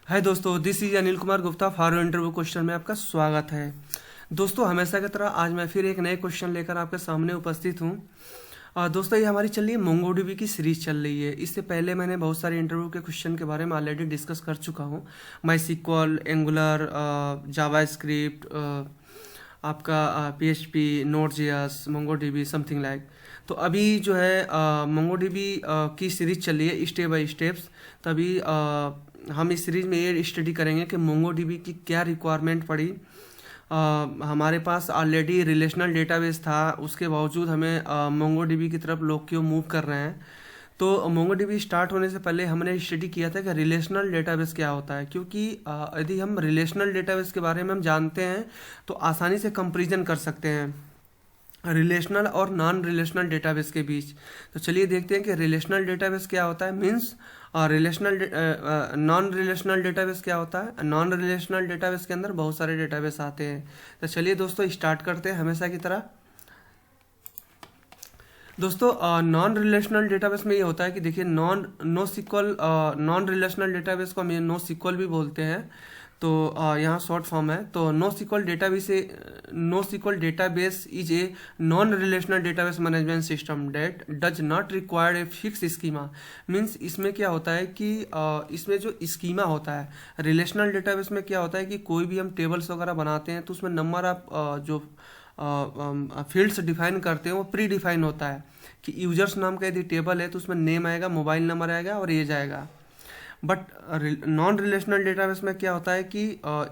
हाय दोस्तों, this is Anil Kumar Gupta for interview question में आपका स्वागत है। दोस्तों, हमेशा की तरह आज मैं फिर एक नए क्वेश्चन लेकर आपके सामने उपस्थित हूँ। दोस्तों, ये हमारी चल रही है मोंगोडीबी की सीरीज चल रही है। इससे पहले मैंने बहुत सारे इंटरव्यू के क्वेश्चन के बारे में ऑलरेडी डिस्कस कर चुका हूँ। माई सिक्वल, एंगुलर, जावा स्क्रिप्ट, आपका PHP, Node.js, MongoDB something like. तो अभी जो है मोंगोडीबी की सीरीज चल रही है स्टेप बाय स्टेप्स। तभी हम इस सीरीज में ये स्टडी करेंगे कि मोंगोडीबी की क्या रिक्वायरमेंट पड़ी। हमारे पास ऑलरेडी रिलेशनल डेटाबेस था, उसके बावजूद हमें मोंगोडीबी की तरफ लोग क्यों मूव कर रहे हैं। तो मोंगोडीबी स्टार्ट होने से पहले हमने स्टडी किया था कि रिलेशनल डेटाबेस क्या होता है, क्योंकि यदि हम रिलेशनल डेटाबेस के बारे में हम जानते हैं तो आसानी से कंपैरिजन कर सकते हैं रिलेशनल और नॉन रिलेशनल डेटाबेस के बीच। तो चलिए देखते हैं कि रिलेशनल डेटाबेस क्या होता है, means relational non relational database क्या होता है। नॉन रिलेशनल डेटाबेस के अंदर बहुत सारे डेटाबेस आते हैं। तो चलिए दोस्तों स्टार्ट करते हैं हमेशा की तरह। दोस्तों, नॉन रिलेशनल डेटाबेस में ये होता है कि देखिए नॉन रिलेशनल डेटाबेस को हम नो सिक्वल भी बोलते हैं। तो यहाँ शॉर्ट फॉर्म है। तो no SQL database is a non relational database management system that does not required a fix schema. Means इसमें क्या होता है कि इसमें जो स्कीमा होता है, रिलेशनल डेटाबेस में क्या होता है कि कोई भी हम टेबल्स वगैरह बनाते हैं तो उसमें नंबर ऑफ जो फील्ड्स डिफाइन करते हैं वो प्री डिफाइन होता है कि यूजर्स नाम का यदि टेबल है तो उसमें नेम आएगा, मोबाइल नंबर आएगा और एज आएगा। बट नॉन रिलेशनल डेटाबेस में क्या होता है कि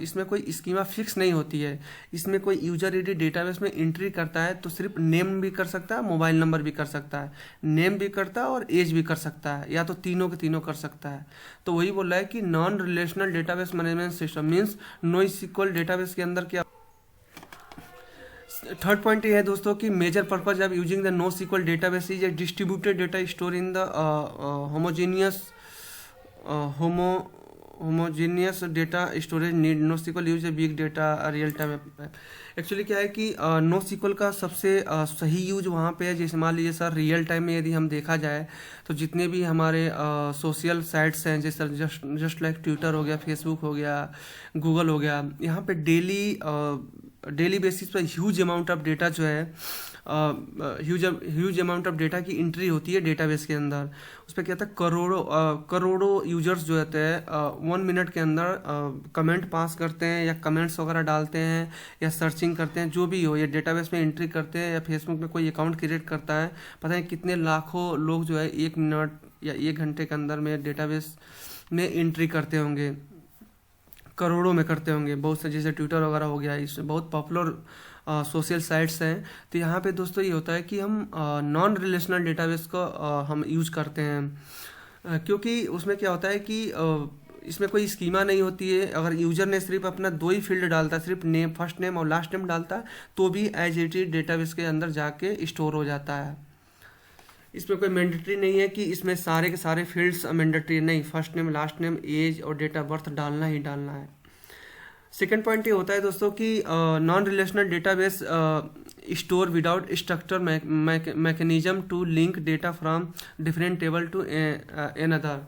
इसमें कोई स्कीमा फिक्स नहीं होती है। इसमें कोई यूजर यदि डेटाबेस में एंट्री करता है तो सिर्फ नेम भी कर सकता है, मोबाइल नंबर भी कर सकता है, नेम भी करता है और एज भी कर सकता है, या तो तीनों के तीनों कर सकता है। तो वही बोल रहा है कि non relational database management system means no SQL database के अंदर क्या। थर्ड पॉइंट ये है दोस्तों कि major purpose of using the no SQL database is a distributed data store in the homogeneous data storage need. No SQL use a big data real time. Actually क्या है कि नो सिक्वल का सबसे सही यूज वहाँ पे है जैसे मान लीजिए सर रियल टाइम में यदि हम देखा जाए तो जितने भी हमारे सोशल साइट्स हैं जैसे जस्ट लाइक ट्विटर हो गया, फेसबुक हो गया, गूगल हो गया, यहाँ पे डेली बेसिस पर ह्यूज अमाउंट ऑफ डेटा जो है ह्यूज अमाउंट ऑफ डेटा की एंट्री होती है डेटाबेस के अंदर। उस पर क्या होता है करोड़ों यूजर्स जो होते हैं 1 मिनट के अंदर कमेंट पास करते हैं या कमेंट्स वगैरह डालते हैं या सर्चिंग करते हैं, जो भी हो ये डेटाबेस में एंट्री करते हैं, या फेसबुक में कोई अकाउंट क्रिएट करता है। पता है कितने लाखों लोग जो है 1 मिनट या 1 घंटे के अंदर में डेटाबेस में एंट्री करते होंगे, करोड़ों में करते होंगे। बहुत से जैसे ट्विटर वगैरह हो गया, इसमें बहुत पॉपुलर सोशल साइट्स हैं। तो यहाँ पे दोस्तों ये होता है कि हम नॉन रिलेशनल डेटाबेस को हम यूज करते हैं, क्योंकि उसमें क्या होता है कि इसमें कोई स्कीमा नहीं होती है। अगर यूजर ने सिर्फ अपना 2 ही फील्ड डालता है, सिर्फ नेम, फर्स्ट नेम और लास्ट नेम डालता है, तो भी एज इट इज डेटाबेस के अंदर जाके स्टोर हो जाता है। इसमें कोई मैंडेटरी नहीं है कि इसमें सारे के सारे फील्ड्स मैंडेटरी नहीं, first name, last name, age और डेट ऑफ बर्थ डालना ही डालना है। सेकेंड पॉइंट ये होता है दोस्तों कि non relational database store without structure mechanism to link data from different table to another.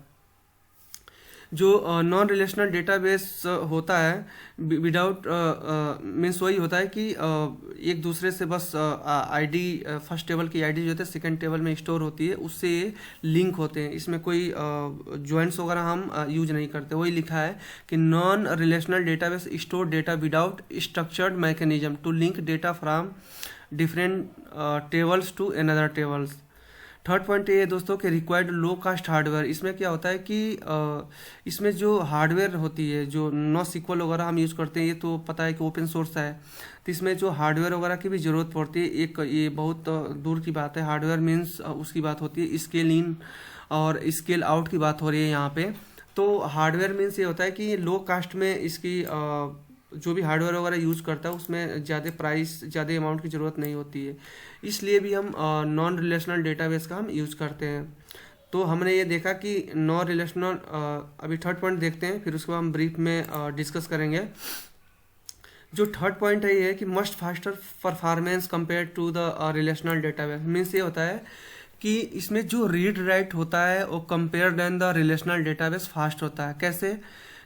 जो नॉन रिलेशनल डेटाबेस होता है विदाउट मीन्स वही होता है कि एक दूसरे से बस आईडी, फर्स्ट टेबल की आईडी जो होती है सेकंड टेबल में स्टोर होती है, उससे लिंक होते हैं। इसमें कोई ज्वाइंट्स वगैरह हम यूज नहीं करते। वही लिखा है कि non relational database store data without structured mechanism to link data from different tables to another tables. Third point ये है दोस्तों कि रिक्वायर्ड लो कास्ट हार्डवेयर। इसमें क्या होता है कि इसमें जो हार्डवेयर होती है, जो नो सिक्वल वगैरह हम यूज़ करते हैं, ये तो पता है कि ओपन सोर्स है, तो इसमें जो हार्डवेयर वगैरह की भी ज़रूरत पड़ती है। एक ये बहुत दूर की बात है, हार्डवेयर मीन्स उसकी बात होती है स्केल इन और स्केल आउट की बात हो रही है यहाँ पे। तो हार्डवेयर मीन्स ये होता है कि लो कास्ट में इसकी जो भी हार्डवेयर वगैरह यूज़ करता है उसमें ज़्यादा अमाउंट की ज़रूरत नहीं होती है, इसलिए भी हम नॉन रिलेशनल डेटाबेस का हम यूज़ करते हैं। तो हमने ये देखा कि नॉन रिलेशनल, अभी थर्ड पॉइंट देखते हैं, फिर उसको हम ब्रीफ में डिस्कस करेंगे। जो थर्ड पॉइंट है ये है कि must faster performance compare to the relational database. Means ये होता है कि इसमें जो रीड राइट होता है वो compare then the relational database fast होता है। कैसे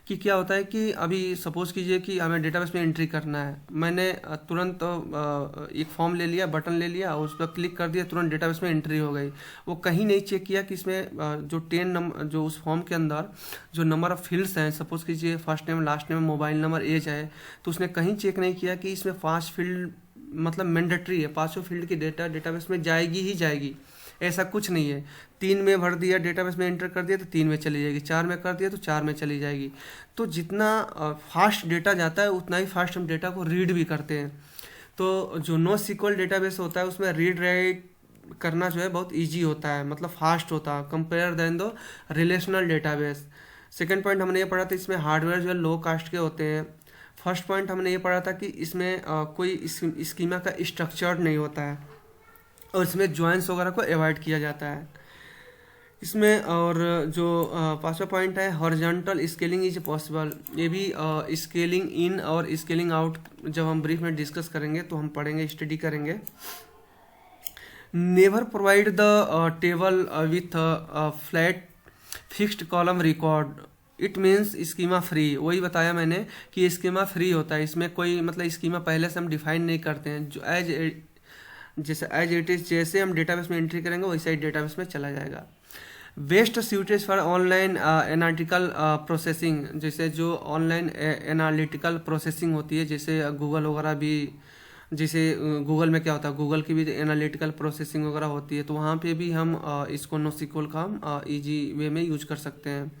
कि क्या होता है कि अभी सपोज कीजिए कि हमें डेटाबेस में एंट्री करना है, मैंने तुरंत एक फॉर्म ले लिया, बटन ले लिया और उस पर क्लिक कर दिया, तुरंत डेटाबेस में एंट्री हो गई। वो कहीं नहीं चेक किया कि इसमें जो 10 नंबर जो उस फॉर्म के अंदर जो नंबर ऑफ फील्ड्स हैं, सपोज कीजिए first name, last name, mobile number, age है, तो उसने कहीं चेक नहीं किया कि इसमें 5 फील्ड मतलब मैंडेटरी है, 5 फील्ड की डेटा डेटाबेस में जाएगी ही जाएगी, ऐसा कुछ नहीं है। 3 में भर दिया, डेटाबेस में एंटर कर दिया तो 3 में चली जाएगी, 4 में कर दिया तो 4 में चली जाएगी। तो जितना फास्ट डेटा जाता है उतना ही फास्ट हम डेटा को रीड भी करते हैं। तो जो नो सीक्वल डेटाबेस होता है उसमें रीड राइट करना जो है बहुत इजी होता है, मतलब फास्ट होता है कंपेयर देन दो रिलेशनल डेटाबेस। सेकेंड पॉइंट हमने ये पढ़ा था इसमें हार्डवेयर जो है लो कास्ट के होते हैं। फर्स्ट पॉइंट हमने ये पढ़ा था कि इसमें कोई स्कीमा का स्ट्रक्चर्ड नहीं होता है और इसमें ज्वाइंस वगैरह को अवॉइड किया जाता है इसमें। और जो पांचवा पॉइंट है हॉरिजॉन्टल स्केलिंग इज पॉसिबल, ये भी स्केलिंग इन और स्केलिंग आउट जब हम ब्रीफ में डिस्कस करेंगे तो हम पढ़ेंगे, स्टडी करेंगे। Never provide the table with flat fixed column record, it means schema free. वही बताया मैंने कि स्कीमा फ्री होता है, इसमें कोई मतलब स्कीमा पहले से हम डिफाइन नहीं करते हैं, जो एज इट इज जैसे हम डेटाबेस में एंट्री करेंगे वैसे ही डेटाबेस में चला जाएगा। Best suited for online analytical processing, जैसे जो ऑनलाइन एनालिटिकल प्रोसेसिंग होती है, जैसे गूगल वगैरह भी, जैसे गूगल में क्या होता है, गूगल की भी एनालिटिकल प्रोसेसिंग वगैरह होती है, तो वहाँ पे भी हम इसको NoSQL का हम ईजी वे में यूज कर सकते हैं,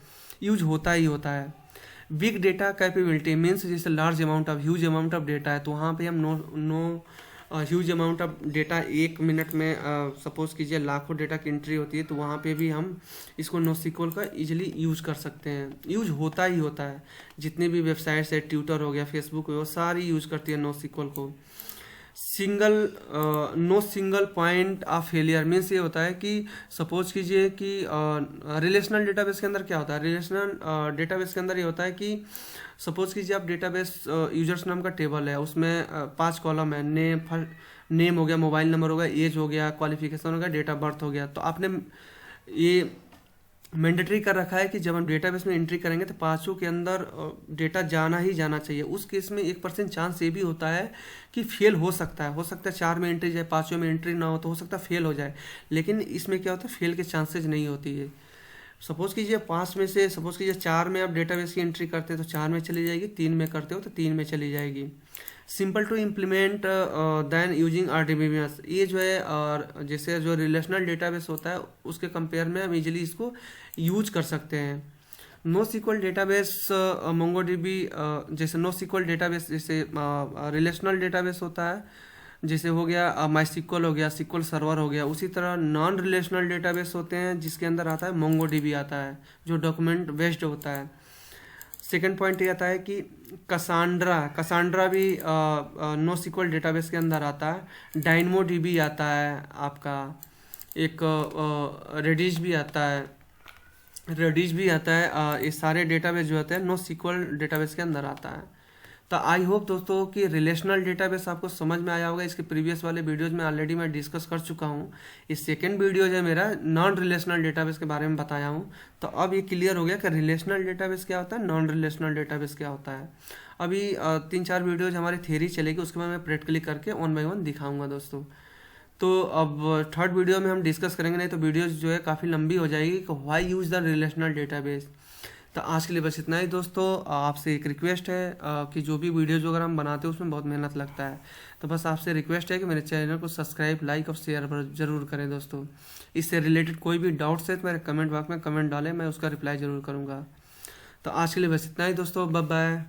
यूज होता ही होता है। बिग डेटा कैपेबिलिटी मीन्स जैसे large amount of huge amount of data है, तो वहाँ पे हम no huge amount of data 1 minute में सपोज कीजिए लाखों डेटा की एंट्री होती है, तो वहाँ पे भी हम इसको NoSQL का इजीली यूज कर सकते हैं, यूज होता ही होता है। जितनी भी वेबसाइट्स है, ट्विटर हो गया, फेसबुक हो, वो सारी यूज करती है NoSQL को। No single point of failure means ये होता है कि सपोज कीजिए कि रिलेशनल डेटाबेस के अंदर क्या होता है, रिलेशनल डेटाबेस के अंदर ये होता है कि सपोज कीजिए आप डेटाबेस यूजर्स नाम का टेबल है, उसमें 5 कॉलम है, नेम हो गया, मोबाइल नंबर हो गया, एज हो गया, क्वालिफिकेशन हो गया, डेट ऑफ बर्थ हो गया। तो आपने ये मैंडेटरी कर रखा है कि जब हम डेटाबेस में एंट्री करेंगे तो 5 के अंदर डेटा जाना ही जाना चाहिए। उस केस में 1% चांस ये भी होता है कि फेल हो सकता है 4 में एंट्री जाए, 5 में एंट्री ना हो, तो हो सकता है फेल हो जाए। लेकिन इसमें क्या होता है, फेल के चांसेज नहीं होती है। सपोज कीजिए 5 में से सपोज कीजिए 4 में आप डेटाबेस की एंट्री करते हैं तो 4 में चली जाएगी, 3 में करते हो तो 3 में चली जाएगी। Simple to implement then using RDBMS, ये जो है और जैसे जो रिलेशनल डेटाबेस होता है उसके कंपेयर में हम इजीली इसको यूज कर सकते हैं। NoSQL डेटाबेस MongoDB, जैसे NoSQL डेटाबेस जैसे रिलेशनल डेटाबेस होता है, जैसे हो गया MySQL हो गया, SQL सर्वर हो गया, उसी तरह नॉन रिलेशनल डेटाबेस होते हैं जिसके अंदर आता है MongoDB आता है जो डॉक्यूमेंट बेस्ड होता है। सेकेंड पॉइंट ये आता है कि कसांड्रा भी NoSQL डेटाबेस के अंदर आता है। DynamoDB आता है आपका, एक रेडिश भी आता है, ये सारे डेटाबेस जो होते हैं NoSQL डेटाबेस के अंदर आता है। तो आई होप दोस्तों कि रिलेशनल डेटाबेस आपको समझ में आया होगा। इसके प्रीवियस वाले वीडियोज में ऑलरेडी मैं डिस्कस कर चुका हूँ। इस सेकंड वीडियो जो है मेरा नॉन रिलेशनल डेटाबेस के बारे में बताया हूँ। तो अब ये क्लियर हो गया कि रिलेशनल डेटाबेस क्या होता है, नॉन रिलेशनल डेटाबेस क्या होता है। अभी 3-4 वीडियोज हमारी थ्योरी चलेगी, उसके बाद मैं प्रैक्टिकली करके 1 by 1 दिखाऊंगा दोस्तों। तो अब थर्ड वीडियो में हम डिस्कस करेंगे, नहीं तो वीडियोज जो है काफ़ी लंबी हो जाएगी कि why use the relational database. तो आज के लिए बस इतना ही दोस्तों। आपसे एक रिक्वेस्ट है कि जो भी वीडियोज वगैरह हम बनाते हैं उसमें बहुत मेहनत लगता है, तो बस आपसे रिक्वेस्ट है कि मेरे चैनल को सब्सक्राइब, लाइक और शेयर जरूर करें दोस्तों। इससे रिलेटेड कोई भी डाउट्स है तो मेरे कमेंट बॉक्स में कमेंट डालें, मैं उसका रिप्लाई ज़रूर करूँगा। तो आज के लिए बस इतना ही दोस्तों, बाय बाय।